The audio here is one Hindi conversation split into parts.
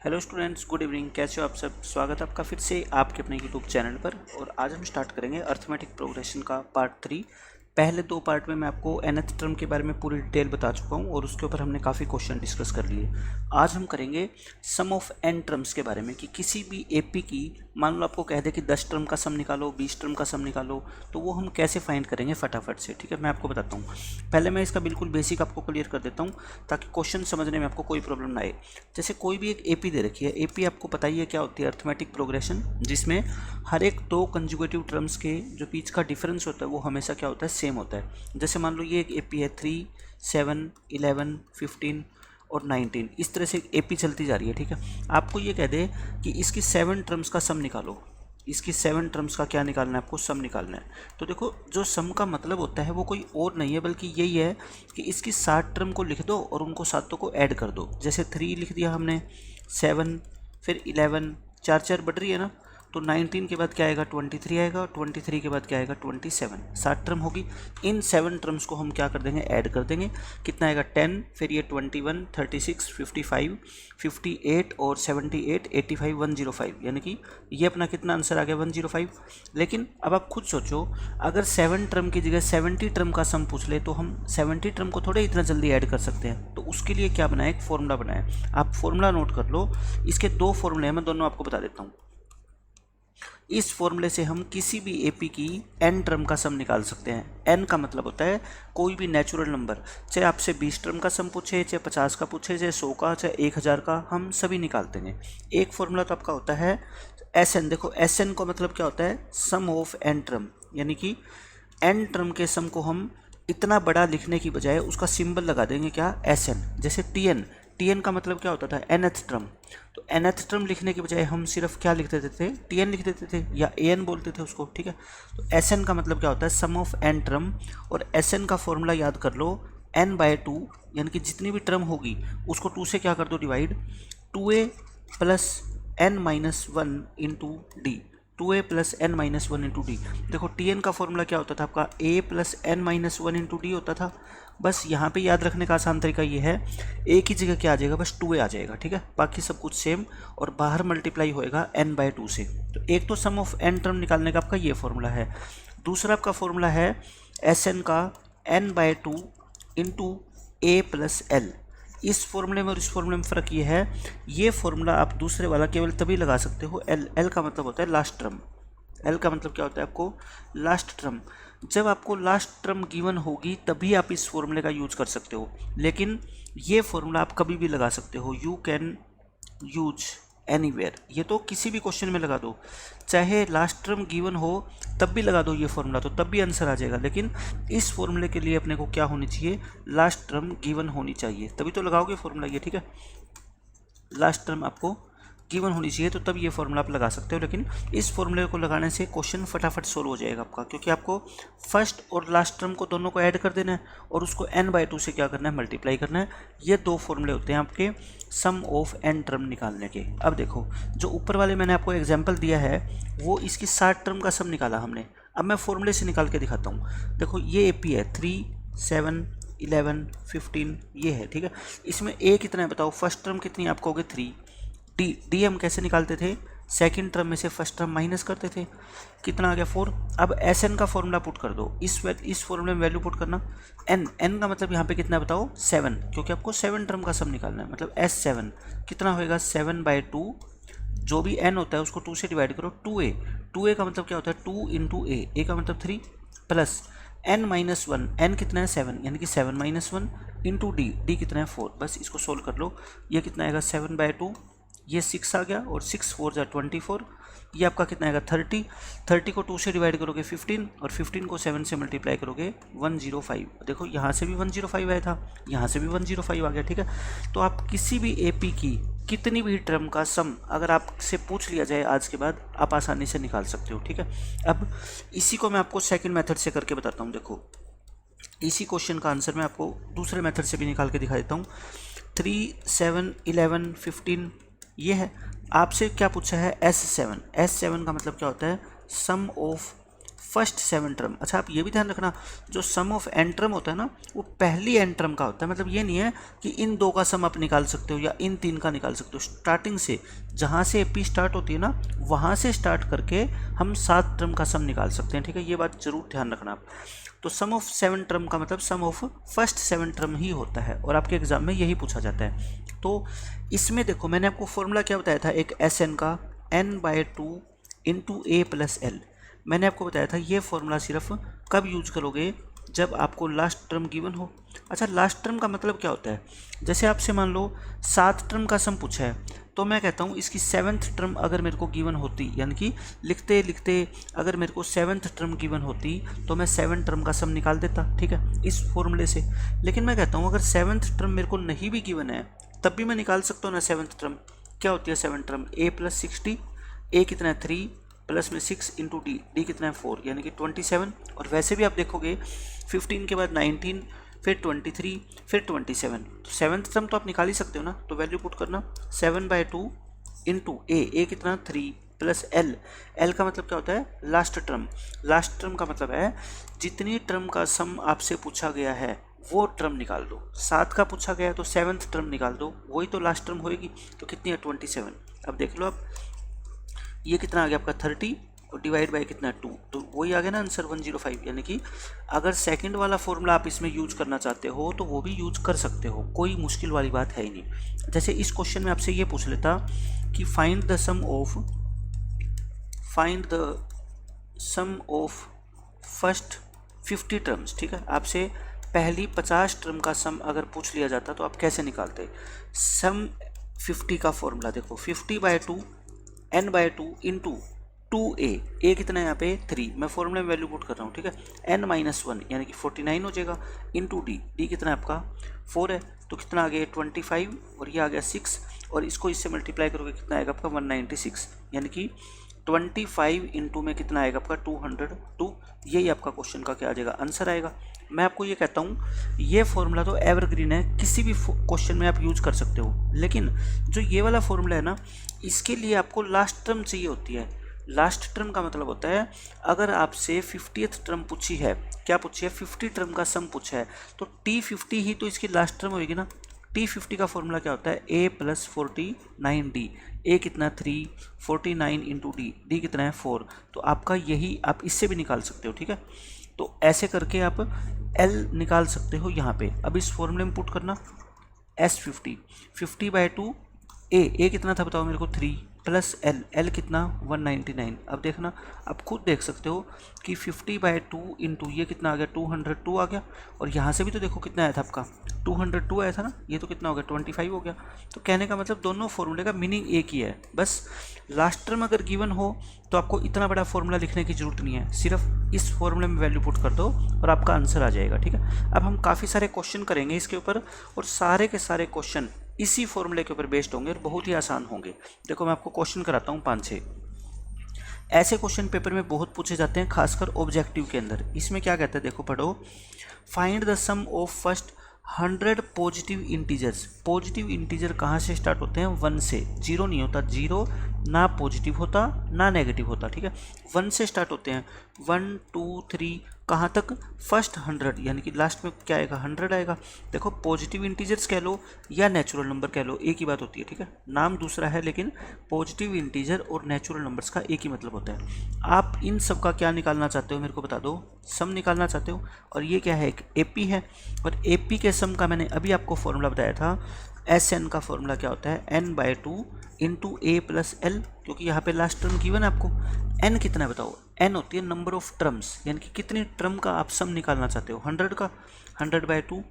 Hello students, good evening. कैसे हो आप सब? स्वागत है आपका फिर से आपके अपने यूट्यूब चैनल पर। और आज हम स्टार्ट करेंगे अर्थमेटिक प्रोग्रेशन का पार्ट 3। पहले 2 पार्ट में मैं आपको nth टर्म के बारे में पूरी डिटेल बता चुका हूँ और उसके ऊपर हमने काफ़ी क्वेश्चन डिस्कस कर लिए। आज हम करेंगे सम ऑफ n टर्म्स के बारे में कि किसी भी एपी की मान लो आपको कह दे कि 10 टर्म का सम निकालो, 20 टर्म का सम निकालो, तो वो हम कैसे फाइंड करेंगे फटाफट से। ठीक है, मैं आपको बताता हूँ। पहले मैं इसका बिल्कुल बेसिक आपको क्लियर कर देता हूँ ताकि क्वेश्चन समझने में आपको कोई प्रॉब्लम ना आए। जैसे कोई भी एक एपी दे रखी है, एपी आपको पता ही है क्या होती है, अर्थमेटिक प्रोग्रेशन, जिसमें हर एक 2 कंजुगेटिव टर्म्स के जो बीच का डिफरेंस होता है वो हमेशा क्या होता है, सेम होता है। जैसे मान लो ये एक एपी है 3, 7, 11, 15 और 19, इस तरह से एपी चलती जा रही है। ठीक है, आपको ये कह दे कि इसकी 7 टर्म्स का सम निकालो, इसकी 7 टर्म्स का क्या निकालना है, आपको सम निकालना है। तो देखो, जो सम का मतलब होता है वो कोई और नहीं है बल्कि यही है कि इसकी 7 टर्म को लिख दो और उनको सातों को ऐड कर दो। जैसे 3 लिख दिया हमने, 7, फिर 11, 4 4 बढ़ रही है ना, तो 19 के बाद क्या आएगा, 23 आएगा, 23 के बाद क्या आएगा, 27। 7 टर्म होगी। इन 7 टर्म्स को हम क्या कर देंगे, ऐड कर देंगे। कितना आएगा, 10, फिर ये 21, 36, 55, 58 और 78, 85, 105, यानी कि ये अपना कितना आंसर आ गया, 105। लेकिन अब आप खुद सोचो, अगर 7 टर्म की जगह 70 टर्म का सम पूछ ले तो हम 70 टर्म को थोड़े इतना जल्दी ऐड कर सकते हैं। तो उसके लिए क्या बनाया, एक फॉर्मूला बनाया। आप फॉर्मूला नोट कर लो। इसके 2 फॉर्मूले हैं, मैं दोनों आपको बता देता हूँ। इस फॉर्मूले से हम किसी भी एपी की n टर्म का सम निकाल सकते हैं। n का मतलब होता है कोई भी नेचुरल नंबर, चाहे आपसे 20 टर्म का सम पूछे, चाहे 50 का पूछे, चाहे 100 का, चाहे 1000 का, हम सभी निकालते हैं। एक फॉर्मूला तो आपका होता है Sn। देखो, Sn का मतलब क्या होता है, सम ऑफ n टर्म, यानी कि n टर्म के सम को हम इतना बड़ा लिखने की बजाय उसका सिंबल लगा देंगे क्या, Sn। जैसे Tn का मतलब क्या होता था, nth टर्म। तो nth टर्म लिखने के बजाय हम सिर्फ क्या लिख देते थे, Tn लिख देते थे या An बोलते थे उसको। ठीक है, तो Sn का मतलब क्या होता है, सम ऑफ n टर्म। और Sn का फॉर्मूला याद कर लो, n/2, यानी कि जितनी भी टर्म होगी उसको 2 से क्या कर दो, divide. 2a plus n-1 into D, 2a plus n-1 into D. देखो, Tn का फॉर्मूला क्या होता था आपका, a plus n-1 into D होता था। बस यहाँ पे याद रखने का आसान तरीका ये है, a की जगह क्या आ जाएगा, बस 2a आ जाएगा। ठीक है, बाकी सब कुछ सेम, और बाहर मल्टीप्लाई होएगा n/2 से। तो एक तो सम ऑफ n टर्म निकालने का आपका ये फॉर्मूला है। दूसरा आपका फॉर्मूला है Sn का n/2 into a plus l। इस फॉर्मूले में और इस फॉर्मूले में फ़र्क ये है, ये फॉर्मूला आप दूसरे वाला केवल तभी लगा सकते हो, एल का मतलब होता है लास्ट टर्म। एल का मतलब क्या होता है आपको, लास्ट टर्म। जब आपको लास्ट टर्म गिवन होगी तभी आप इस फॉर्मूले का यूज कर सकते हो। लेकिन ये फॉर्मूला आप कभी भी लगा सकते हो, यू कैन यूज एनीवेयर। ये तो किसी भी क्वेश्चन में लगा दो, चाहे लास्ट टर्म गिवन हो तब भी लगा दो ये फॉर्मूला, तो तब भी आंसर आ जाएगा। लेकिन इस फॉर्मूले के लिए अपने को क्या होनी चाहिए, लास्ट टर्म गिवन होनी चाहिए, तभी तो लगाओगे फॉर्मूला ये। ठीक है, लास्ट टर्म आपको गिवन होनी चाहिए, तो तब ये फॉर्मूला आप लगा सकते हो। लेकिन इस फॉर्मूले को लगाने से क्वेश्चन फटाफट सोल्व हो जाएगा आपका, क्योंकि आपको फर्स्ट और लास्ट टर्म को दोनों को ऐड कर देना है और उसको n/2 से क्या करना है, मल्टीप्लाई करना है। ये 2 फॉर्मूले होते हैं आपके सम ऑफ n टर्म निकालने के। अब देखो, जो ऊपर वाले मैंने आपको एग्जाम्पल दिया है वो इसकी 7 टर्म का सम निकाला हमने। अब मैं फॉर्मूले से निकाल के दिखाता हूँ। देखो, ये एपी है 3, 7, 11, 15, ये है। ठीक है, इसमें a कितना है बताओ, फर्स्ट टर्म कितनी है आपको, हो गए 3। डी हम कैसे निकालते थे, सेकंड टर्म में से फर्स्ट टर्म माइनस करते थे, कितना आ गया 4। अब Sn का फॉर्मूला पुट कर दो, इस फॉर्मूले में वैल्यू पुट करना। n का मतलब यहाँ पे कितना है बताओ, 7, क्योंकि आपको 7 टर्म का सम निकालना है। मतलब S7 कितना होएगा, 7/2, जो भी n होता है उसको 2 से डिवाइड करो। 2a का मतलब क्या होता है, 2 इंटू a का मतलब 3, प्लस n-1, n कितना है 7, यानी कि 7-1 इंटू डी कितना है 4। बस इसको सोल्व कर लो, ये कितना आएगा 7/2, ये 6 आ गया, और 6 4 जा 24, ये आपका कितना आएगा 30 को 2 से डिवाइड करोगे 15, और 15 को 7 से मल्टीप्लाई करोगे 105। देखो, यहाँ से भी 105 आया था, यहाँ से भी 105 आ गया। ठीक है, तो आप किसी भी एपी की कितनी भी टर्म का सम अगर आपसे पूछ लिया जाए आज के बाद, आप आसानी से निकाल सकते हो। ठीक है, अब इसी को मैं आपको सेकेंड मेथड से करके बताता हूँ। देखो, इसी क्वेश्चन का आंसर मैं आपको दूसरे मेथड से भी निकाल के दिखा देता हूँ। 3, 7, 11, 15 ये है। आपसे क्या पूछा है, S7 का मतलब क्या होता है, सम ऑफ फर्स्ट 7 टर्म। अच्छा आप ये भी ध्यान रखना, जो सम ऑफ एन टर्म होता है ना वो पहली एन टर्म का होता है। मतलब ये नहीं है कि इन 2 का सम आप निकाल सकते हो या इन 3 का निकाल सकते हो। स्टार्टिंग से जहाँ से एपी स्टार्ट होती है ना वहाँ से स्टार्ट करके हम 7 टर्म का सम निकाल सकते हैं, ठीक है। ये बात जरूर ध्यान रखना आप। तो सम ऑफ 7 टर्म का मतलब सम ऑफ फर्स्ट 7 टर्म ही होता है और आपके एग्जाम में यही पूछा जाता है। तो इसमें देखो मैंने आपको फॉर्मूला क्या बताया था, एक एस एन का n/2 into a plus L. मैंने आपको बताया था ये फॉर्मूला सिर्फ कब यूज करोगे, जब आपको लास्ट टर्म गिवन हो। अच्छा लास्ट टर्म का मतलब क्या होता है, जैसे आपसे मान लो 7 टर्म का सम पूछा है तो मैं कहता हूँ इसकी 7th टर्म अगर मेरे को गिवन होती, यानी कि लिखते लिखते अगर मेरे को 7th टर्म गिवन होती तो मैं 7 टर्म का सम निकाल देता, ठीक है, इस फॉर्मूले से। लेकिन मैं कहता हूँ अगर 7th टर्म मेरे को नहीं भी गिवन है तब भी मैं निकाल सकता हूँ ना 7th टर्म। क्या होती है 7th टर्म, a + 60, a कितना है 3 प्लस में 6 इंटू डी, डी कितना है 4 यानी कि 27। और वैसे भी आप देखोगे 15 के बाद 19 फिर 23 फिर 27, तो 7th टर्म तो आप निकाल ही सकते हो ना। तो वैल्यू पुट करना 7/2 इंटू ए कितना 3 प्लस एल, एल का मतलब क्या होता है लास्ट टर्म। लास्ट टर्म का मतलब है जितनी टर्म का सम आपसे पूछा गया है वो टर्म निकाल दो। 7 का पूछा गया है तो 7th टर्म निकाल दो, वही तो लास्ट टर्म होएगी। तो कितनी है 27। अब देख लो आप ये कितना आ गया आपका 30 और डिवाइड बाय कितना 2, तो वही आ गया ना आंसर 105। यानी कि अगर सेकंड वाला फॉर्मूला आप इसमें यूज करना चाहते हो तो वो भी यूज कर सकते हो, कोई मुश्किल वाली बात है ही नहीं। जैसे इस क्वेश्चन में आपसे ये पूछ लेता कि find the sum of first 50 terms, ठीक है। आपसे पहली 50 टर्म का सम अगर पूछ लिया जाता तो आप कैसे निकालते। सम 50 का फॉर्मूला देखो 50/2 n/2 इंटू 2a, a कितना है यहाँ पे 3, मैं फॉर्मूले में वैल्यू पुट कर रहा हूँ, ठीक है। n-1 यानी कि 49 हो जाएगा इंटू डी कितना है आपका 4 है, तो कितना आ गया 25 और ये आ गया 6 और इसको इससे मल्टीप्लाई करोगे कितना आएगा आपका 196, यानी कि 25 इंटू में कितना आएगा आपका 202। यही आपका क्वेश्चन का क्या आ जाएगा आंसर आएगा। मैं आपको ये कहता हूँ ये फॉर्मूला तो एवरग्रीन है, किसी भी क्वेश्चन में आप यूज कर सकते हो। लेकिन जो ये वाला फॉर्मूला है ना इसके लिए आपको लास्ट टर्म चाहिए होती है। लास्ट टर्म का मतलब होता है अगर आपसे 50th टर्म पूछी है, क्या पूछी है 50 टर्म का सम पूछा है तो T50 ही तो इसकी लास्ट टर्म होगी ना। T50 का फॉर्मूला क्या होता है a + 49d, a कितना 3 49 इंटू डी कितना है 4, तो आपका यही आप इससे भी निकाल सकते हो, ठीक है। तो ऐसे करके आप L निकाल सकते हो यहाँ पे। अब इस फॉर्मूले में पुट करना S50 50/2 a कितना था बताओ मेरे को 3 प्लस एल कितना 199। अब देखना आप खुद देख सकते हो कि 50/2 इंटू ये कितना आ गया 202 आ गया, और यहाँ से भी तो देखो कितना आया था आपका 202 आया था ना, ये तो कितना हो गया 25 हो गया। तो कहने का मतलब दोनों फॉर्मूले का मीनिंग एक ही है, बस लास्ट टर्म अगर गिवन हो तो आपको इतना बड़ा फॉर्मूला लिखने की जरूरत नहीं है, सिर्फ इस फॉर्मूले में वैल्यू पुट कर दो और आपका आंसर आ जाएगा, ठीक है। अब हम काफ़ी सारे क्वेश्चन करेंगे इसके ऊपर और सारे के सारे क्वेश्चन इसी फॉर्मूले के ऊपर बेस्ड होंगे और बहुत ही आसान होंगे। देखो मैं आपको क्वेश्चन कराता हूँ 5-6 ऐसे क्वेश्चन पेपर में बहुत पूछे जाते हैं, खासकर ऑब्जेक्टिव के अंदर। इसमें क्या कहते हैं देखो पढ़ो, find the sum of first 100 positive integers. Positive integer कहाँ से स्टार्ट होते हैं 1 से, 0 नहीं होता, 0 ना पॉजिटिव होता ना नेगेटिव होता, ठीक है। 1 से स्टार्ट होते हैं 1 2 3 कहाँ तक फर्स्ट 100, यानी कि लास्ट में क्या आएगा 100 आएगा। देखो पॉजिटिव इंटीजर्स कह लो या नेचुरल नंबर कह लो एक ही बात होती है, ठीक है, नाम दूसरा है लेकिन पॉजिटिव इंटीजर और नेचुरल नंबर्स का एक ही मतलब होता है। आप इन सब का क्या निकालना चाहते हो मेरे को बता दो, सम निकालना चाहते हो। और ये क्या है एक एपी है, और एपी के सम का मैंने अभी आपको फॉर्मूला बताया था, SN का फॉर्मूला क्या होता है n/2 into a plus L, क्योंकि यहाँ पे लास्ट टर्म गिवन है आपको। n कितना है बताओ, n होती है नंबर ऑफ टर्म्स, यानी कि कितनी टर्म का आप सम निकालना चाहते हो 100 का, 100/2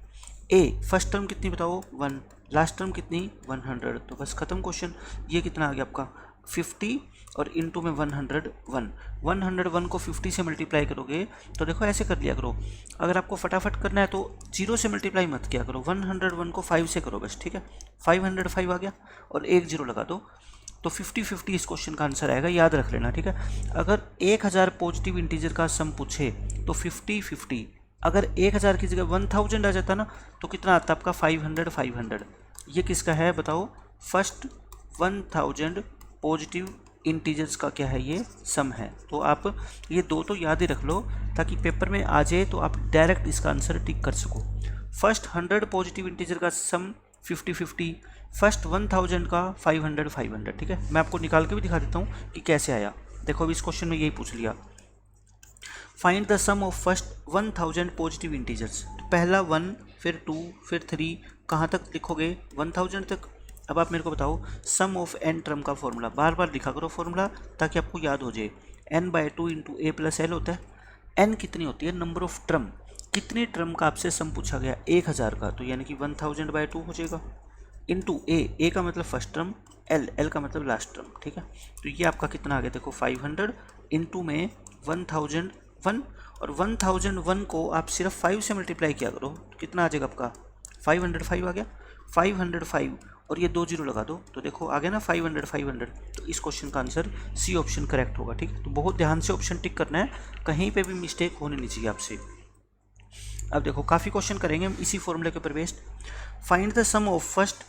a फर्स्ट टर्म कितनी बताओ 1, लास्ट टर्म कितनी 100, तो बस खत्म क्वेश्चन। ये कितना आ गया आपका 50 और इंटू में 101 को 50 से मल्टीप्लाई करोगे तो देखो ऐसे कर लिया करो, अगर आपको फटाफट करना है तो 0 से मल्टीप्लाई मत किया करो, 101 को 5 से करो बस, ठीक है। 505 आ गया और एक 0 लगा दो, तो 50-50 इस क्वेश्चन का आंसर आएगा, याद रख लेना, ठीक है। अगर 1000 पॉजिटिव इंटीजर का सम पूछे तो 50-50, अगर 1000 की जगह 1000 आ जाता ना तो कितना आता आपका 500। ये किसका है बताओ, फर्स्ट 1000 पॉजिटिव इंटीजर्स का क्या है, ये सम है। तो आप ये दो तो याद ही रख लो ताकि पेपर में आ जाए तो आप डायरेक्ट इसका आंसर टिक कर सको। फर्स्ट 100 पॉजिटिव इंटीजर का सम 50-50, फर्स्ट 1000 का 500-500। ठीक है, मैं आपको निकाल के भी दिखा देता हूँ कि कैसे आया। देखो अभी इस क्वेश्चन में यही पूछ लिया, find the sum of first 1000 positive integers. तो पहला 1, फिर 2, फिर 3, कहाँ तक लिखोगे, 1000 तक। अब आप मेरे को बताओ सम ऑफ एन टर्म का फॉर्मूला, बार बार लिखा करो फॉर्मूला ताकि आपको याद हो जाए। n/2 into a plus l होता है। n कितनी होती है, नंबर ऑफ टर्म, कितनी टर्म का आपसे सम पूछा गया, 1000 का, तो यानी कि 1000/2 हो जाएगा, इंटू ए का मतलब फर्स्ट टर्म, एल का मतलब लास्ट टर्म। ठीक है, तो ये आपका कितना आ गया, देखो 500 इंटू में 1001, और 1001 को आप सिर्फ 5 से मल्टीप्लाई किया करो तो कितना आ जाएगा आपका, 505 आ गया। 505 और ये 2 जीरो लगा दो तो देखो आ गया ना 500। तो इस क्वेश्चन का आंसर सी ऑप्शन करेक्ट होगा। ठीक है, तो बहुत ध्यान से ऑप्शन टिक करना है, कहीं पे भी मिस्टेक होनी नहीं चाहिए आपसे। अब देखो काफ़ी क्वेश्चन करेंगे हम इसी फॉर्मूले के ऊपर based. Find the sum of first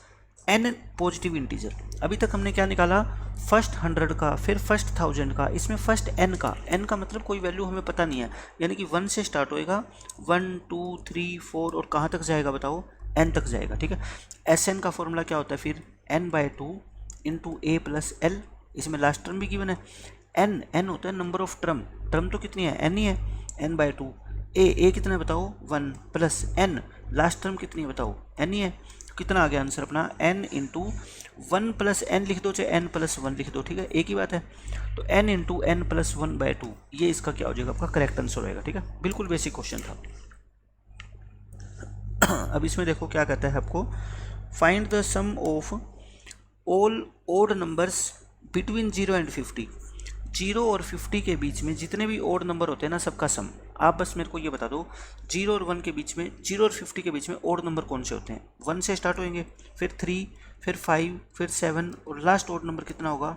n positive integer. अभी तक हमने क्या निकाला, फर्स्ट 100 का, फिर फर्स्ट 1000 का, इसमें फर्स्ट n का मतलब कोई वैल्यू हमें पता नहीं है, यानी कि 1 से स्टार्ट होएगा, 1 2 3 4 और कहाँ तक जाएगा बताओ, n तक जाएगा। ठीक है, Sn का फॉर्मूला क्या होता है फिर, n/2 into a plus L, इसमें लास्ट टर्म भी गिवन है। n होता है नंबर ऑफ टर्म तो कितनी है, n ही है, n/2। ए कितना है बताओ, 1 प्लस n, लास्ट टर्म कितनी है बताओ, n ही है। कितना आ गया आंसर अपना, n इंटू 1 प्लस n लिख दो चाहे n प्लस 1 लिख दो, ठीक है एक ही बात है। तो n इंटू n प्लस 1/2 ये इसका क्या हो जाएगा, आपका करेक्ट आंसर रहेगा। ठीक है, बिल्कुल बेसिक क्वेश्चन था। अब इसमें देखो क्या कहता है आपको, find the sum of all odd numbers between 0 and 50। 0 और 50 के बीच में जितने भी ओड नंबर होते हैं ना, सबका सम। आप बस मेरे को ये बता दो 0 और 1 के बीच में, 0 और 50 के बीच में ओड नंबर कौन से होते हैं, 1 से स्टार्ट होंगे, फिर 3, फिर 5, फिर 7 और लास्ट ओड नंबर कितना होगा,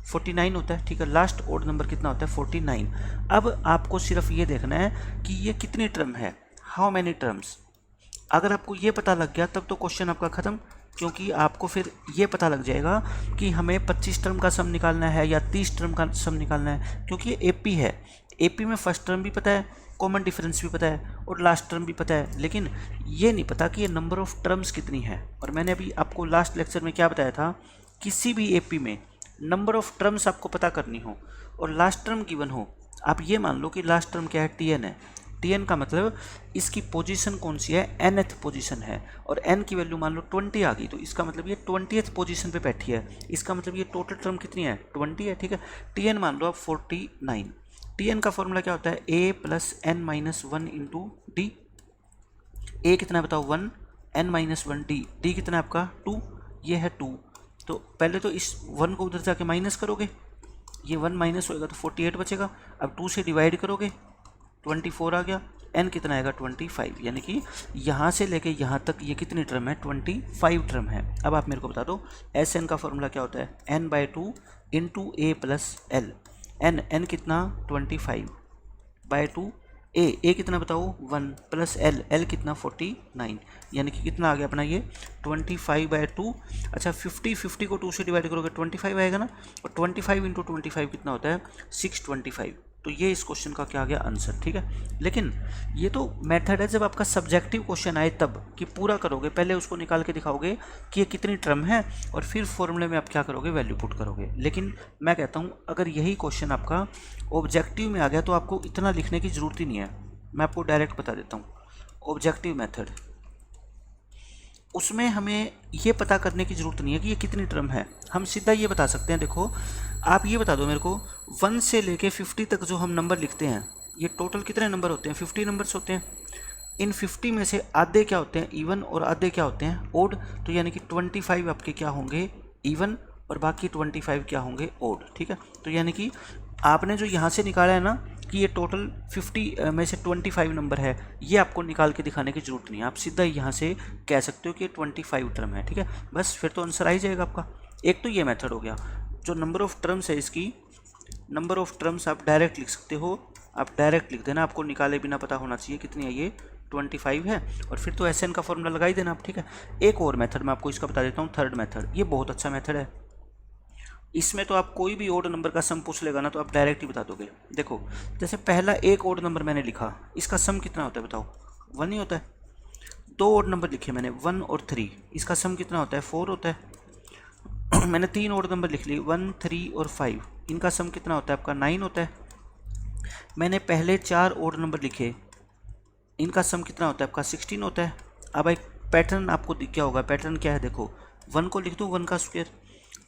49 होता है। ठीक है, लास्ट ओड नंबर कितना होता है, 49। अब आपको सिर्फ ये देखना है कि ये कितनी टर्म है, हाउ मैनी टर्म्स। अगर आपको ये पता लग गया तब तो क्वेश्चन आपका ख़त्म, क्योंकि आपको फिर ये पता लग जाएगा कि हमें 25 टर्म का सम निकालना है या 30 टर्म का सम निकालना है, क्योंकि ये एपी है। एपी में फर्स्ट टर्म भी पता है, कॉमन डिफरेंस भी पता है और लास्ट टर्म भी पता है, लेकिन ये नहीं पता कि ये नंबर ऑफ टर्म्स कितनी है। और मैंने अभी आपको लास्ट लेक्चर में क्या बताया था, किसी भी एपी में नंबर ऑफ टर्म्स आपको पता करनी हो और लास्ट टर्म गिवन हो, आप ये मान लो कि लास्ट टर्म क्या है, टीएन है। टीएन का मतलब इसकी पोजीशन कौन सी है, nth पोजीशन है, और n की वैल्यू मान लो 20 आ गई, तो इसका मतलब ये 20th पोजीशन पे बैठी है, इसका मतलब ये टोटल टर्म कितनी है, 20 है। ठीक है, टीएन मान लो आप 49। टीएन का फॉर्मूला क्या होता है, a plus n minus 1 into d. A कितना है बताओ 1, n माइनस 1 डी कितना है आपका 2, ये है 2। तो पहले तो इस 1 को उधर जाके माइनस करोगे, ये 1 माइनस होएगा तो 48 बचेगा। अब 2 से डिवाइड करोगे 24 आ गया, n कितना आएगा 25, यानी कि यहाँ से लेके यहाँ तक ये कितनी टर्म है, 25 टर्म है। अब आप मेरे को बता दो Sn का फॉर्मूला क्या होता है, n/2 into a plus L. n कितना 25/2, ए कितना बताओ 1 प्लस एल कितना 49, यानी कि कितना आ गया अपना ये 25/2। अच्छा 50 को 2 से डिवाइड करोगे 25 आएगा ना, और 25 इंटू 25 कितना होता है 625। तो ये इस क्वेश्चन का क्या आ गया आंसर। ठीक है, लेकिन ये तो मेथड है जब आपका सब्जेक्टिव क्वेश्चन आए तब, कि पूरा करोगे, पहले उसको निकाल के दिखाओगे कि ये कितनी टर्म है और फिर फॉर्मूले में आप क्या करोगे, वैल्यू पुट करोगे। लेकिन मैं कहता हूँ अगर यही क्वेश्चन आपका ऑब्जेक्टिव में आ गया तो आपको इतना लिखने की ज़रूरत ही नहीं है। मैं आपको डायरेक्ट बता देता हूँ, ऑब्जेक्टिव मेथड, उसमें हमें ये पता करने की ज़रूरत नहीं है कि ये कितनी टर्म है, हम सीधा ये बता सकते हैं। देखो आप ये बता दो मेरे को 1 से लेके 50 तक जो हम नंबर लिखते हैं, ये टोटल कितने नंबर होते हैं, 50 नंबर्स होते हैं। इन 50 में से आधे क्या होते हैं इवन और आधे क्या होते हैं ओड, तो यानी कि 25 आपके क्या होंगे इवन और बाकी 25 क्या होंगे ओड। ठीक है, तो यानी कि आपने जो यहाँ से निकाला है ना कि ये टोटल 50 में से 25 नंबर है, ये आपको निकाल के दिखाने की ज़रूरत नहीं है, आप सीधा यहाँ से कह सकते हो कि 25 टर्म है। ठीक है, बस फिर तो आंसर आ ही जाएगा आपका। एक तो ये मेथड हो गया, जो नंबर ऑफ़ टर्म्स है इसकी, नंबर ऑफ़ टर्म्स आप डायरेक्ट लिख सकते हो, आप डायरेक्ट लिख देना, आपको निकाले बिना पता होना चाहिए कितनी है, ये 25 है, और फिर तो Sn का फॉर्मूला लगा ही देना आप। ठीक है, एक और मेथड मैं आपको इसका बता देता हूँ, थर्ड मेथड, ये बहुत अच्छा मेथड है। इसमें तो आप कोई भी ओड नंबर का सम पूछ लेगा ना तो आप डायरेक्ट ही बता दोगे। देखो जैसे पहला एक ओड नंबर मैंने लिखा, इसका सम कितना होता है बताओ, 1 ही होता है। दो ओड नंबर लिखे मैंने 1 और 3, इसका सम कितना होता है, 4 होता है। मैंने 3 ओड नंबर लिख लिए 1, 3 और 5, इनका सम कितना होता है आपका 9 होता है। मैंने पहले 4 ओड नंबर लिखे, इनका सम कितना होता है आपका 16 होता है। अब एक पैटर्न आपको दिख गया होगा, पैटर्न क्या है देखो, 1 को लिख दूँ 1 का स्क्वायर,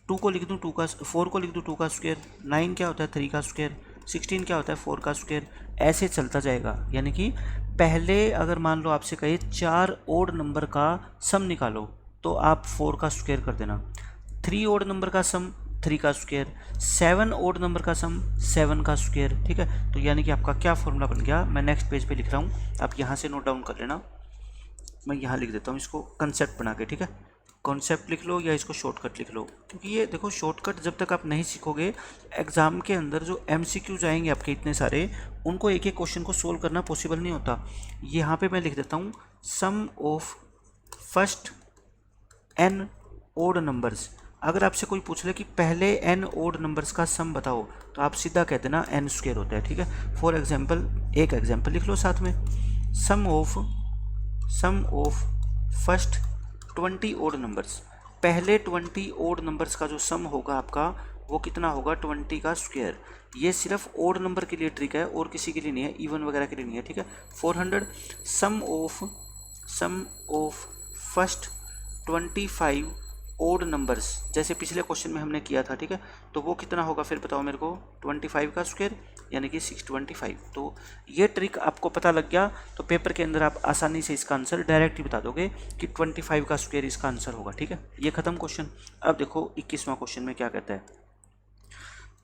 2 को लिख दूँ 2 का, 4 को लिख दूँ 2 का स्क्वायर, 9 क्या होता है 3 का स्क्वायर, 16 क्या होता है 4 का स्क्वायर, ऐसे चलता जाएगा। यानी कि पहले अगर मान लो आपसे कहे 4 ओड नंबर का सम निकालो तो आप 4 का स्क्वायर कर देना, 3 ओड नंबर का सम 3 का स्क्वायर, 7 ओड नंबर का सम 7 का स्क्वायर। ठीक है, तो यानी कि आपका क्या फॉर्मूला बन गया, मैं नेक्स्ट पेज पे लिख रहा हूँ, आप यहाँ से नोट डाउन कर लेना। मैं यहाँ लिख देता हूँ इसको कंसेप्ट बना के, ठीक है, कॉन्सेप्ट लिख लो या इसको शॉर्टकट लिख लो, क्योंकि ये देखो शॉर्टकट जब तक आप नहीं सीखोगे, एग्जाम के अंदर जो MCQs आएंगे आपके इतने सारे, उनको एक एक क्वेश्चन को सोल्व करना पॉसिबल नहीं होता। यहाँ पे मैं लिख देता हूँ sum of first n odd numbers. अगर आपसे कोई पूछ ले कि पहले n ओड नंबर्स का सम बताओ तो आप सीधा कह देना n स्क्वायर होता है। ठीक है, फॉर एग्जाम्पल एक एग्जाम्पल लिख लो साथ में, सम ऑफ फर्स्ट 20 ओड नंबर्स, पहले 20 ओड नंबर्स का जो सम होगा आपका वो कितना होगा 20 का स्क्वायर। ये सिर्फ ओड नंबर के लिए ट्रिक है और किसी के लिए नहीं है, इवन वगैरह के लिए नहीं है। ठीक है, 400 सम ऑफ फर्स्ट 25 ओड नंबर्स, जैसे पिछले क्वेश्चन में हमने किया था। ठीक है, तो वो कितना होगा फिर बताओ मेरे को, 25 का स्क्वायर यानी कि 625। तो ये ट्रिक आपको पता लग गया तो पेपर के अंदर आप आसानी से इसका आंसर डायरेक्ट ही बता दोगे कि 25 का स्क्वायर इसका आंसर होगा। ठीक है, ये खत्म क्वेश्चन। अब देखो 21वां क्वेश्चन में क्या कहता है,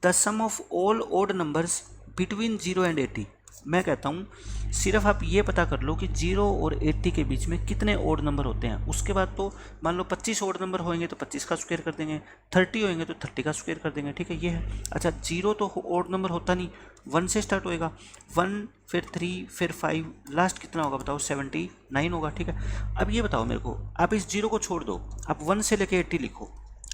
the sum of all odd numbers between 0 and 80। मैं कहता हूँ सिर्फ आप ये पता कर लो कि 0 और 80 के बीच में कितने ओड नंबर होते हैं, उसके बाद तो मान लो 25 ओड नंबर होंगे तो 25 का स्क्वायर कर देंगे, 30 होंगे तो 30 का स्क्वायर कर देंगे। ठीक है, ये है। अच्छा 0 तो ओड नंबर होता नहीं, 1 से स्टार्ट होएगा, 1 फिर 3 फिर 5, लास्ट कितना होगा बताओ, 79 होगा। ठीक है, अब ये बताओ मेरे को, आप इस 0 को छोड़ दो, आप 1 से लेके 80 लिखो,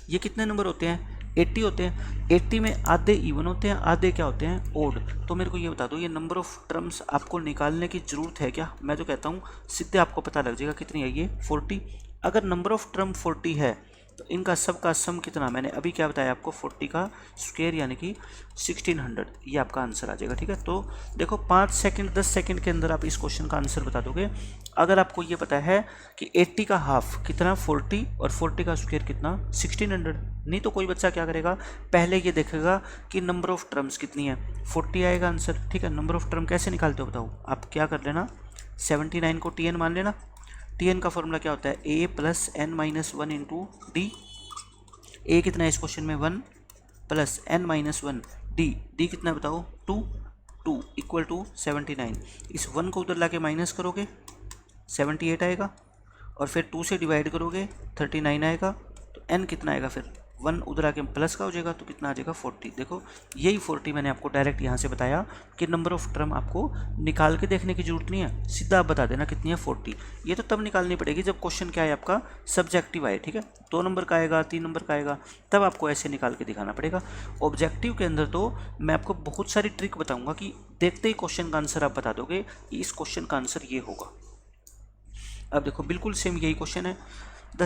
ये कितने नंबर होते हैं, 80 होते हैं। 80 में आधे इवन होते हैं, आधे क्या होते हैं, ओड। तो मेरे को ये बता दो, ये नंबर ऑफ टर्म्स आपको निकालने की ज़रूरत है क्या? मैं तो कहता हूँ सीधे आपको पता लग जाएगा कितनी है ये, 40। अगर नंबर ऑफ टर्म 40 है तो इनका सब का सम कितना, मैंने अभी क्या बताया आपको, 40 का स्क्वायर यानी कि 1600, ये आपका आंसर आ जाएगा। ठीक है, तो देखो 5 सेकंड 10 सेकंड के अंदर आप इस क्वेश्चन का आंसर बता दोगे। अगर आपको ये पता है कि 80 का हाफ कितना 40 और 40 का स्क्वायर कितना 1600। नहीं तो कोई बच्चा क्या करेगा, पहले ये देखेगा कि नंबर ऑफ टर्म्स कितनी है, 40 आएगा आंसर। ठीक है, नंबर ऑफ टर्म कैसे निकालते हो बताओ, आप क्या कर लेना, 79 को TN मान लेना। TN का फॉर्मूला क्या होता है, A plus n minus 1 into d. A कितना है इस क्वेश्चन में 1 प्लस n माइनस 1 डी कितना है बताओ 2 इक्वल टू 79। इस 1 को उधर लाके माइनस करोगे 78 आएगा, और फिर 2 से डिवाइड करोगे 39 आएगा। तो n कितना आएगा, फिर 1 उधर आके प्लस का हो जाएगा तो कितना आ जाएगा 40। देखो यही 40 मैंने आपको डायरेक्ट यहाँ से बताया कि नंबर ऑफ टर्म आपको निकाल के देखने की जरूरत नहीं है, सीधा आप बता देना कितनी है 40। ये तो तब निकालनी पड़ेगी जब क्वेश्चन क्या है आपका, सब्जेक्टिव आए। ठीक है, 2 नंबर का आएगा 3 नंबर का आएगा, तब आपको ऐसे निकाल के दिखाना पड़ेगा। ऑब्जेक्टिव के अंदर तो मैं आपको बहुत सारी ट्रिक बताऊँगा कि देखते ही क्वेश्चन का आंसर आप बता दोगे कि इस क्वेश्चन का आंसर ये होगा। अब देखो बिल्कुल सेम यही क्वेश्चन है, the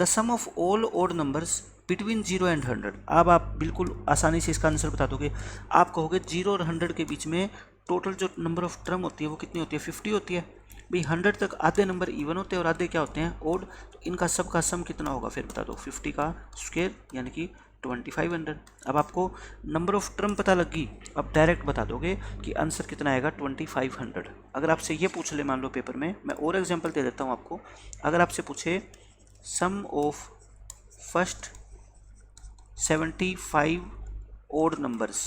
sum of all odd numbers between 0 and 100। अब आप बिल्कुल आसानी से इसका आंसर बता दोगे। आप कहोगे 0 और 100 के बीच में टोटल जो नंबर ऑफ टर्म होती है वो कितनी होती है, 50 होती है। भाई 100 तक आधे नंबर इवन होते हैं और आधे क्या होते हैं, ओड। तो इनका सब का सम कितना होगा फिर बता दो, 50 का स्क्वायर यानी कि 2500। अब आपको नंबर ऑफ टर्म पता लग गई, अब डायरेक्ट बता दोगे कि आंसर कितना आएगा 2500। अगर आपसे ये पूछ ले मान लो पेपर में, मैं और एग्जांपल दे देता हूँ आपको। अगर आपसे पूछे सम ऑफ फर्स्ट 75 ओड नंबर्स,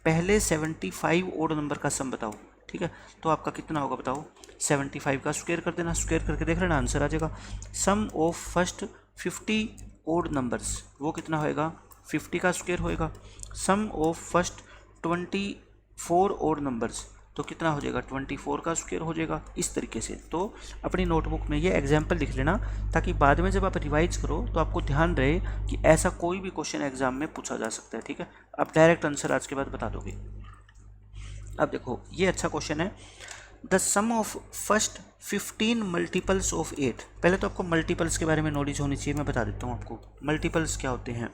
पहले 75 ओड नंबर का सम बताओ। ठीक है, तो आपका कितना होगा बताओ, 75 का स्क्वायर कर देना, स्क्वायर करके देख लेना आंसर आ जाएगा। सम ऑफ फर्स्ट 50 ओड नंबर्स, वो कितना होएगा, 50 का स्क्वायर होएगा। सम ऑफ फर्स्ट 24 ओड नंबर्स, तो कितना हो जाएगा 24 का स्क्वायर हो जाएगा इस तरीके से। तो अपनी नोटबुक में ये एग्जाम्पल लिख लेना ताकि बाद में जब आप रिवाइज करो तो आपको ध्यान रहे कि ऐसा कोई भी क्वेश्चन एग्जाम में पूछा जा सकता है, ठीक है। आप डायरेक्ट आंसर आज के बाद बता दोगे। अब देखो ये अच्छा क्वेश्चन है, the sum of first 15 multiples of 8। पहले तो आपको मल्टीपल्स के बारे में नॉलेज होनी चाहिए, मैं बता देता हूँ आपको मल्टीपल्स क्या होते हैं।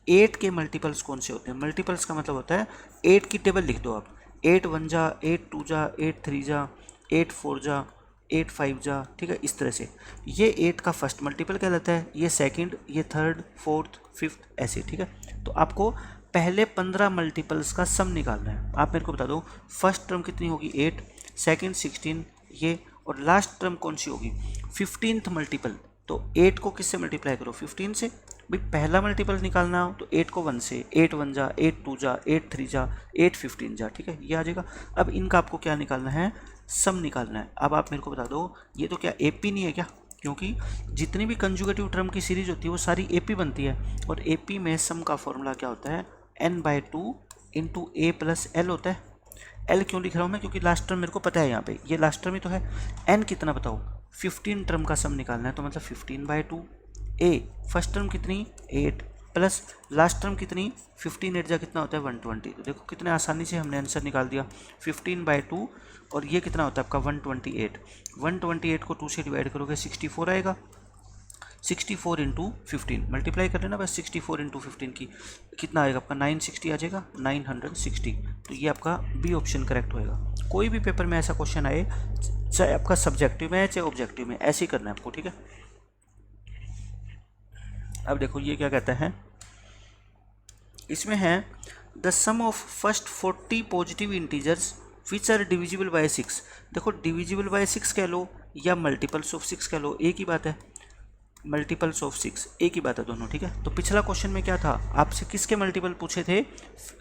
8 के मल्टीपल्स कौन से होते हैं? मल्टीपल्स का मतलब होता है 8 की टेबल लिख दो आप, 8 1 जा, 8 2 जा, 8 3 जा, 8 4 जा, 8 5 जा, ठीक है, इस तरह से। ये 8 का फर्स्ट मल्टीपल कहलाता है, ये सेकंड, ये थर्ड, फोर्थ, फिफ्थ, ऐसे, ठीक है। तो आपको पहले 15 मल्टीपल्स का सम निकालना है। आप मेरे को बता दो फर्स्ट टर्म कितनी होगी 8, सेकंड 16 ये, और लास्ट टर्म कौन सी होगी 15th मल्टीपल। तो 8 को किससे मल्टीप्लाई करो 15 से। भाई पहला मल्टीपल निकालना हो तो 8 को 1 से, 8 1 जा, 8 2 जा, 8 3 जा, 8 15 जा, ठीक है, ये आ जाएगा। अब इनका आपको क्या निकालना है, सम निकालना है। अब आप मेरे को बता दो ये तो क्या एपी नहीं है क्या? क्योंकि जितनी भी कंजुगेटिव टर्म की सीरीज होती है वो सारी एपी बनती है, और एपी में सम का फॉर्मूला क्या होता है n/2 into a plus l होता है। एल क्यों लिख रहा हूँ मैं, क्योंकि लास्ट टर्म मेरे को पता है, यहाँ पे ये लास्ट टर्म ही तो है। एन कितना बताओ 15 टर्म का सम निकालना है, तो मतलब 15/2। ए फर्स्ट टर्म कितनी 8 प्लस लास्ट टर्म कितनी 15 8 जा कितना होता है 120। तो देखो कितने आसानी से हमने आंसर निकाल दिया 15/2, और ये कितना होता है आपका 128। 128 को 2 से डिवाइड करोगे 64 आएगा। 64 इंटू 15 मल्टीप्लाई कर लेना बस, 64 इंटू 15 की कितना आएगा आपका 960 आ जाएगा, 960। तो ये आपका बी ऑप्शन करेक्ट होएगा। कोई भी पेपर में ऐसा क्वेश्चन आए, चाहे आपका सब्जेक्टिव में है चाहे ऑब्जेक्टिव में, ऐसे ही करना है आपको, ठीक है। अब देखो ये क्या कहता है, इसमें है the sum of first 40 positive integers which are divisible by 6। देखो डिविजिबल बाय 6 कह लो या मल्टीपल्स ऑफ 6 कह लो, एक ही बात है। मल्टीपल्स ऑफ 6 एक ही बात है दोनों, ठीक है। तो पिछला क्वेश्चन में क्या था, आपसे किसके मल्टीपल पूछे थे,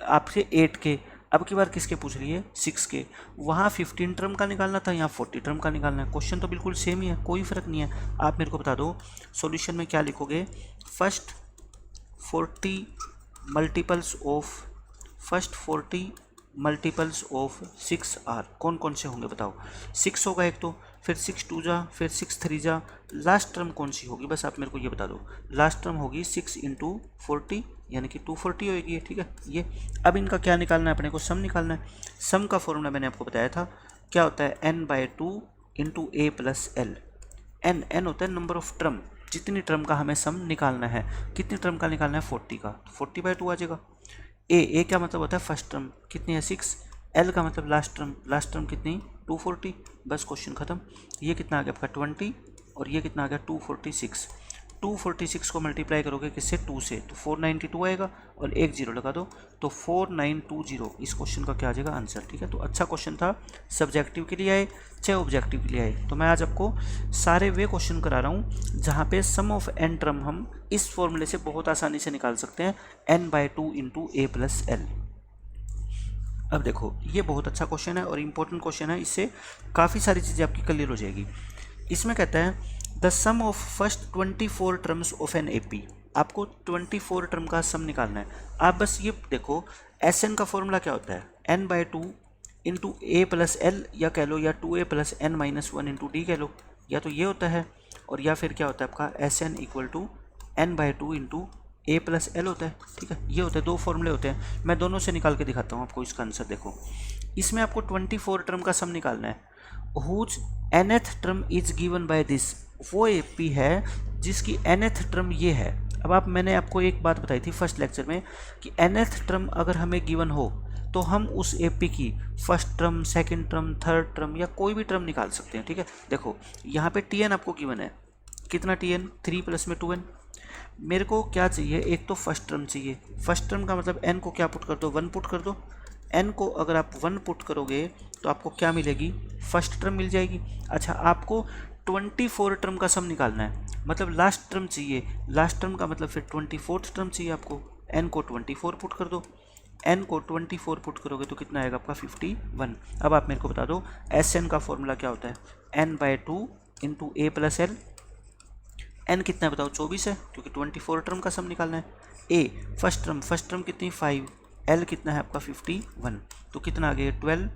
आपसे 8 के, अब की बार किसके पूछ रही है 6 के। वहाँ 15 टर्म का निकालना था, यहाँ 40 टर्म का निकालना है। क्वेश्चन तो बिल्कुल सेम ही है, कोई फ़र्क नहीं है। आप मेरे को बता दो सॉल्यूशन में क्या लिखोगे, first 40 multiples of multiples of 6 are कौन कौन से होंगे बताओ। 6 होगा एक तो, फिर 6 2 जा, फिर 6 3 जा, लास्ट टर्म कौन सी होगी बस आप मेरे को ये बता दो। लास्ट टर्म होगी 6 इंटू 40 यानी कि 240 होगी, ठीक है ये। अब इनका क्या निकालना है अपने को, सम निकालना है। सम का फॉर्मूला मैंने आपको बताया था, क्या होता है n/2 into a plus L. N होता है नंबर ऑफ टर्म, जितनी टर्म का हमें सम निकालना है। कितनी टर्म का निकालना है 40 का, 40/2 आ जाएगा। ए क्या मतलब होता है फर्स्ट टर्म कितनी है 6, एल का मतलब लास्ट टर्म कितनी 240, बस क्वेश्चन खत्म। ये कितना आ गया आपका 20, और ये कितना आ गया 246। 246 को मल्टीप्लाई करोगे किससे 2 से, तो 492 आएगा, और एक जीरो लगा दो तो 4920 इस क्वेश्चन का क्या आ जाएगा आंसर, ठीक है। तो अच्छा क्वेश्चन था, सब्जेक्टिव के लिए आए चाहे ऑब्जेक्टिव के लिए आए। तो मैं आज आपको सारे वे क्वेश्चन करा रहा हूँ जहाँ पे सम ऑफ एन टर्म हम इस फॉर्मूले से बहुत आसानी से निकाल सकते हैं, n/2 into a plus L. अब देखो ये बहुत अच्छा क्वेश्चन है और इम्पोर्टेंट क्वेश्चन है, इससे काफ़ी सारी चीज़ें आपकी क्लियर हो जाएगी। इसमें कहता है the sum of first 24 terms of n AP. आपको 24 टर्म का सम निकालना है। आप बस ये देखो एस एन का फॉर्मूला क्या होता है n/2 into a plus L, या कह लो या 2a plus n-1 into D कह लो, या तो ये होता है, और या फिर क्या होता है आपका S n equal to n/2 into a plus l होता है, ठीक है। ये होते हैं दो फॉर्मूले होते हैं, मैं दोनों से निकाल के दिखाता हूँ आपको इसका आंसर। देखो इसमें आपको 24 टर्म का सम निकालना है। Whose nth term is given by this, वो एपी है जिसकी nth टर्म ये है। अब मैंने आपको एक बात बताई थी फर्स्ट लेक्चर में कि nth टर्म अगर हमें गिवन हो तो हम उस एपी की first term, second term, third term या कोई भी टर्म निकाल सकते हैं, ठीक है। देखो यहाँ पे tn आपको गिवन है, कितना tn 3 प्लस में 2n। मेरे को क्या चाहिए, एक तो फर्स्ट टर्म चाहिए। फर्स्ट टर्म का मतलब n को क्या पुट कर दो 1 पुट कर दो। n को अगर आप 1 पुट करोगे तो आपको क्या मिलेगी, फर्स्ट टर्म मिल जाएगी। अच्छा आपको 24 टर्म का सम निकालना है, मतलब लास्ट टर्म चाहिए। लास्ट टर्म का मतलब फिर 24th टर्म चाहिए आपको। n को 24 पुट कर दो, n को 24 पुट करोगे तो कितना आएगा आपका 51। अब आप मेरे को बता दो एस एन का फॉर्मूला क्या होता है n/2 into a plus L. n कितना है बताओ 24 है, क्योंकि 24 टर्म का सम निकालना है। ए फर्स्ट टर्म कितनी 5, l कितना है आपका 51, तो कितना आ गया 12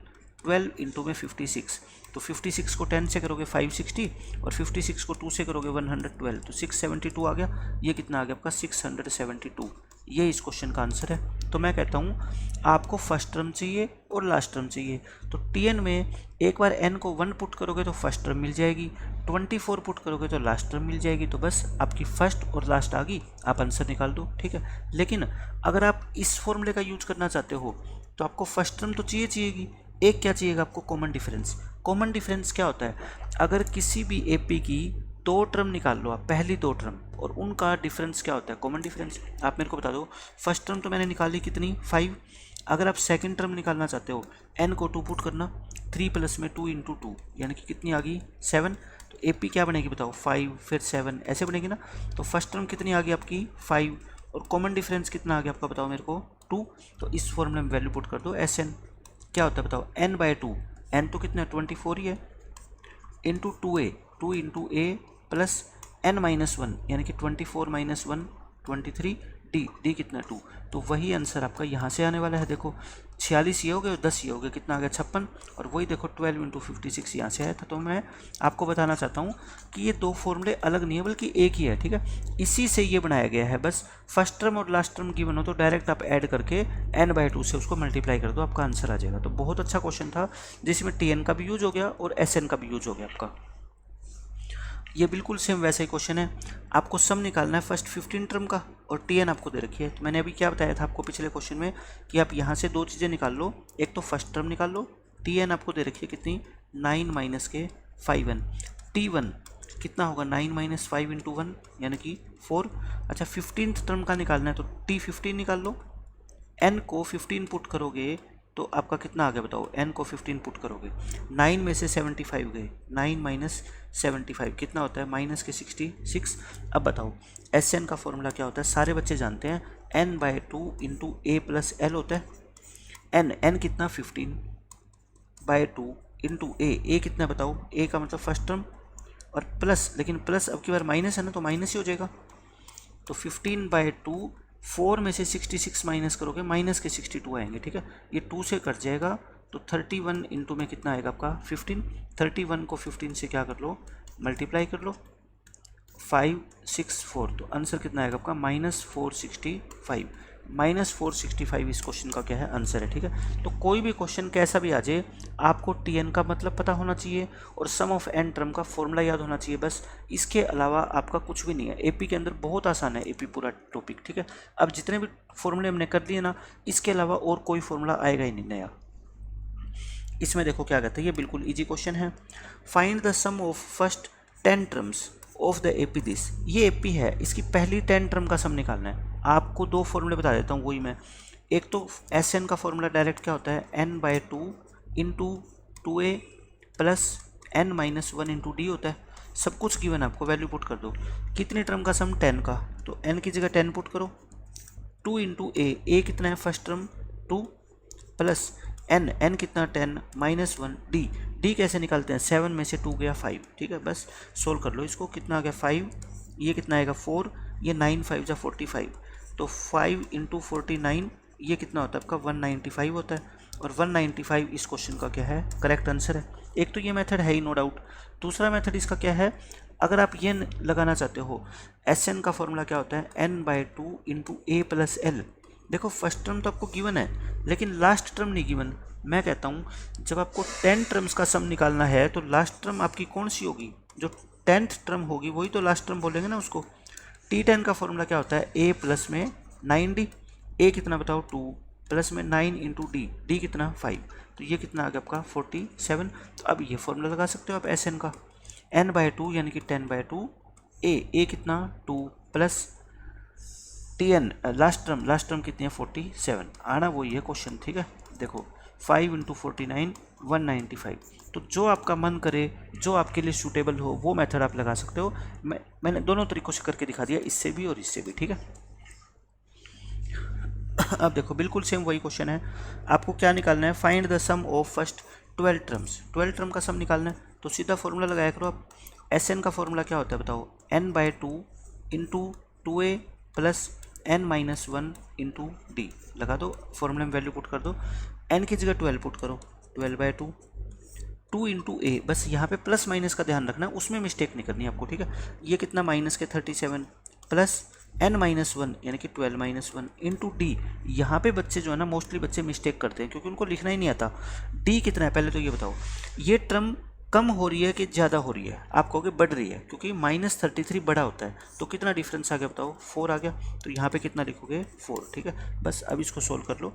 12 इंटू में 56, तो 56 को 10 से करोगे 560 और 56 को 2 से करोगे 112, तो 672 आ गया। ये कितना आ गया आपका 672, ये इस क्वेश्चन का आंसर है। तो मैं कहता हूँ आपको फर्स्ट टर्म चाहिए और लास्ट टर्म चाहिए, तो Tn में एक बार n को 1 पुट करोगे तो फर्स्ट टर्म मिल जाएगी, 24 पुट करोगे तो लास्ट टर्म मिल जाएगी, तो बस आपकी फर्स्ट और लास्ट आ गई, आप आंसर निकाल दो, ठीक है। लेकिन अगर आप इस फॉर्मूले का यूज करना चाहते हो तो आपको फर्स्ट टर्म तो चाहिएगी, एक क्या चाहिएगा आपको, कॉमन डिफरेंस। कॉमन डिफरेंस क्या होता है, अगर किसी भी एपी की दो टर्म निकाल लो आप, पहली दो टर्म, और उनका डिफरेंस क्या होता है, कॉमन डिफरेंस। आप मेरे को बता दो, फर्स्ट टर्म तो मैंने निकाली कितनी 5, अगर आप सेकंड टर्म निकालना चाहते हो n को 2 पुट करना, 3 प्लस में 2 इंटू 2 यानी कि कितनी आ गई 7, तो एपी क्या बनेगी बताओ 5 फिर 7 ऐसे बनेगी ना। तो फर्स्ट टर्म कितनी आ गई आपकी 5 और कॉमन डिफरेंस कितना आ गया आपका बताओ मेरे को 2, तो इस फॉर्मूले में वैल्यू पुट कर दो Sn क्या होता है बताओ n/2, n तो कितना 24 ही है, into 2a, 2 into a plus n-1 यानी कि 24 - 1 23, डी कितना 2, तो वही आंसर आपका यहाँ से आने वाला है। देखो 46 ये हो गए और 10 ये हो गए, कितना आ गया 56, और वही देखो 12 इंटू 56 यहाँ से आया था। तो मैं आपको बताना चाहता हूँ कि ये दो फॉर्मूले अलग नहीं है बल्कि एक ही है, ठीक है, इसी से ये बनाया गया है। बस फर्स्ट टर्म और लास्ट टर्म गिवन हो तो डायरेक्ट आप ऐड करके n/2 से उसको मल्टीप्लाई कर दो, आपका आंसर आ जाएगा। तो बहुत अच्छा क्वेश्चन था जिसमें Tn का भी यूज हो गया और Sn का भी यूज हो गया आपका। ये बिल्कुल सेम वैसा ही क्वेश्चन है, आपको सम निकालना है फर्स्ट 15 टर्म का और Tn आपको दे रखी है। तो मैंने अभी क्या बताया था आपको पिछले क्वेश्चन में कि आप यहाँ से दो चीज़ें निकाल लो, एक तो फर्स्ट टर्म निकाल लो, Tn आपको दे रखी है कितनी 9 - के 5n, T1 कितना होगा 9 - 5 इंटू 1 यानी कि 4। अच्छा 15th टर्म का निकालना है तो T15 निकाल लो, n को 15 पुट करोगे तो आपका कितना आ गया बताओ, n को 15 पुट करोगे, 9 में से 75 गए, 9 - 75 कितना होता है माइनस के 66। अब बताओ Sn का फॉर्मूला क्या होता है, सारे बच्चे जानते हैं n/2 into a plus l होता है। n कितना 15/2 इंटू a कितना बताओ, a का मतलब फर्स्ट टर्म और प्लस, लेकिन प्लस अब की बार माइनस है ना तो माइनस ही हो जाएगा, तो 15/2 4 में से 66 माइनस करोगे माइनस के 62 आएंगे, ठीक है, ये 2 से कट जाएगा तो 31 इंटू में कितना आएगा आपका 15, 31 को 15 से क्या कर लो मल्टीप्लाई कर लो 564, तो आंसर कितना आएगा आपका -465, -465 इस क्वेश्चन का क्या है आंसर है, ठीक है। तो कोई भी क्वेश्चन कैसा भी आ जाए आपको Tn का मतलब पता होना चाहिए और सम ऑफ n टर्म का फॉर्मूला याद होना चाहिए, बस इसके अलावा आपका कुछ भी नहीं है। एपी के अंदर बहुत आसान है एपी पूरा टॉपिक, ठीक है। अब जितने भी फॉर्मूले हमने कर दिए ना, इसके अलावा और कोई फॉर्मूला आएगा ही नहीं नया। इसमें देखो क्या कहता है, ये बिल्कुल ईजी क्वेश्चन है, find the sum of first 10 terms of the AP this. ये एपी है, इसकी पहली 10 टर्म का सम निकालना है। आपको दो फॉर्मूले बता देता हूँ वही मैं, एक तो Sn का फॉर्मूला डायरेक्ट क्या होता है n/2 into 2a plus n-1 into D होता है, सब कुछ गिवन आपको, वैल्यू पुट कर दो। कितनी टर्म का सम 10 का, तो n की जगह 10 पुट करो, 2 इंटू a कितना है फर्स्ट टर्म 2 प्लस n कितना 10 -1 d कैसे निकालते हैं, 7 में से 2 गया 5, ठीक है, बस सोल्व कर लो इसको, कितना आ गया 5, ये कितना आएगा 4, ये 9 5 जा 45, तो 5 इंटू 49 ये कितना होता है आपका 195 होता है, और 195 इस क्वेश्चन का क्या है करेक्ट आंसर है। एक तो ये मेथड है ही नो डाउट। दूसरा मेथड इसका क्या है, अगर आप ये लगाना चाहते हो Sn का फॉर्मूला क्या होता है n/2 into a plus L. देखो फर्स्ट टर्म तो आपको गिवन है लेकिन लास्ट टर्म नहीं गिवन। मैं कहता हूँ जब आपको 10 टर्म्स का सम निकालना है तो लास्ट टर्म आपकी कौन सी होगी, जो 10th टर्म होगी वही तो लास्ट टर्म बोलेंगे ना उसको। T10 का फॉर्मूला क्या होता है a प्लस में 9d, a कितना बताओ 2 प्लस में 9 इंटू डी कितना 5, तो ये कितना आ गया आपका 47। तो अब ये फॉर्मूला लगा सकते हो आप Sn का, n/2 यानी कि 10/2 a कितना 2 प्लस Tn लास्ट टर्म कितनी है 47, आना वही है क्वेश्चन, ठीक है। देखो 5 इंटू 49 195, तो जो आपका मन करे जो आपके लिए सूटेबल हो वो मेथड आप लगा सकते हो। मैंने दोनों तरीक़ों से करके दिखा दिया, इससे भी और इससे भी, ठीक है। अब देखो बिल्कुल सेम वही क्वेश्चन है, आपको क्या निकालना है, find the sum of first 12 terms. 12 term का सम निकालना है तो सीधा फॉर्मूला लगाया करो आप। Sn का फॉर्मूला क्या होता है बताओ, n/2 into 2a plus n-1 into D, लगा दो फॉर्मूले में वैल्यू पुट कर दो, n की जगह 12 पुट करो, 12/2 2 इंटू ए, बस यहाँ पे प्लस माइनस का ध्यान रखना, उसमें मिस्टेक नहीं करनी आपको, ठीक है। ये कितना माइनस के 37 प्लस n-1 यानी कि 12-1 इंटू डी। यहाँ पे बच्चे जो है ना, मोस्टली बच्चे मिस्टेक करते हैं क्योंकि उनको लिखना ही नहीं आता। डी कितना है पहले तो ये बताओ, ये टर्म कम हो रही है कि ज़्यादा हो रही है? आप कहोगे बढ़ रही है, क्योंकि -33 बड़ा होता है। तो कितना डिफरेंस आ गया बताओ? 4 आ गया। तो यहाँ पे कितना लिखोगे? 4, ठीक है। बस अब इसको सोल्व कर लो,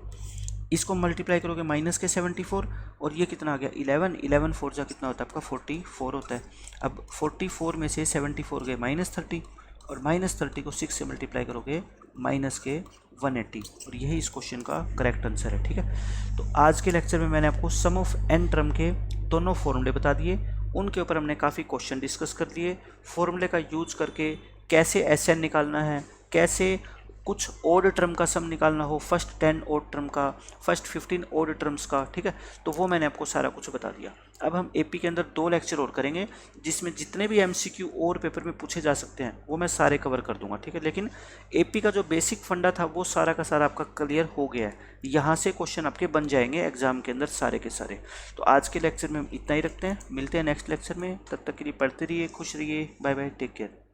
इसको मल्टीप्लाई करोगे माइनस के 74 और ये कितना आ गया? 11 4 जा कितना होता है आपका? 44 होता है। अब 44 में से 74 गए -30 और -30 को 6 से मल्टीप्लाई करोगे माइनस के 180 और यही इस क्वेश्चन का करेक्ट आंसर है, ठीक है। तो आज के लेक्चर में मैंने आपको सम ऑफ n टर्म के दोनों फॉर्मूले बता दिए, उनके ऊपर हमने काफ़ी क्वेश्चन डिस्कस कर लिए। फॉर्मूले का यूज करके कैसे SN निकालना है, कैसे कुछ ओड टर्म का सम निकालना हो, फर्स्ट 10 ओड टर्म का, फर्स्ट 15 ओड टर्म्स का, ठीक है। तो वो मैंने आपको सारा कुछ बता दिया। अब हम एपी के अंदर 2 लेक्चर और करेंगे जिसमें जितने भी MCQ और पेपर में पूछे जा सकते हैं वो मैं सारे कवर कर दूंगा, ठीक है। लेकिन एपी का जो बेसिक फंडा था वो सारा का सारा आपका क्लियर हो गया है, यहाँ से क्वेश्चन आपके बन जाएंगे एग्जाम के अंदर सारे के सारे। तो आज के लेक्चर में हम इतना ही रखते हैं, मिलते हैं नेक्स्ट लेक्चर में। तब तक के लिए पढ़ते रहिए, खुश रहिए, बाय बाय, टेक केयर।